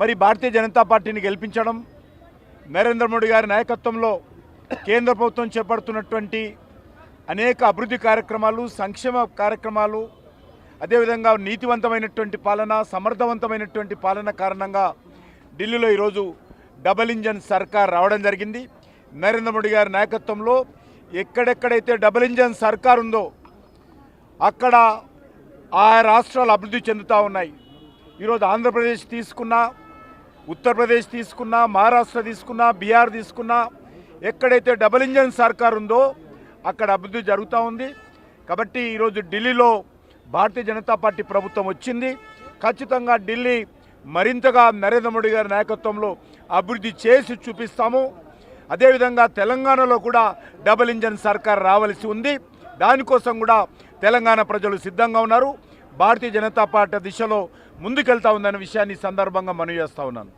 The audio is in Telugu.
మరి భారతీయ జనతా పార్టీని గెలిపించడం, నరేంద్ర మోడీ గారి నాయకత్వంలో కేంద్ర ప్రభుత్వం చేపడుతున్నటువంటి అనేక అభివృద్ధి కార్యక్రమాలు, సంక్షేమ కార్యక్రమాలు, అదేవిధంగా నీతివంతమైనటువంటి పాలన, సమర్థవంతమైనటువంటి పాలన కారణంగా ఢిల్లీలో ఈరోజు డబుల్ ఇంజన్ సర్కార్ రావడం జరిగింది. నరేంద్ర మోడీ గారి నాయకత్వంలో ఎక్కడెక్కడైతే డబుల్ ఇంజన్ సర్కార్ ఉందో అక్కడ ఆ రాష్ట్రాలు అభివృద్ధి చెందుతూ ఉన్నాయి. ఈరోజు ఆంధ్రప్రదేశ్ తీసుకున్నా, ఉత్తరప్రదేశ్ తీసుకున్నా, మహారాష్ట్ర తీసుకున్నా, బీహార్ తీసుకున్నా, ఎక్కడైతే డబుల్ ఇంజన్ సర్కార్ ఉందో అక్కడ అభివృద్ధి జరుగుతూ ఉంది. కాబట్టి ఈరోజు ఢిల్లీలో భారతీయ జనతా పార్టీ ప్రభుత్వం వచ్చింది. ఖచ్చితంగా ఢిల్లీ మరింతగా నరేంద్ర మోడీ గారి నాయకత్వంలో అభివృద్ధి చేసి చూపిస్తాము. అదేవిధంగా తెలంగాణలో కూడా డబుల్ ఇంజన్ సర్కార్ రావాల్సి ఉంది. దానికోసం కూడా తెలంగాణ ప్రజలు సిద్ధంగా ఉన్నారు. భారతీయ జనతా పార్టీ దిశలో ముందుకెళ్తా ఉందనే విషయాన్ని సందర్భంగా మనవి చేస్తా ఉన్నాను.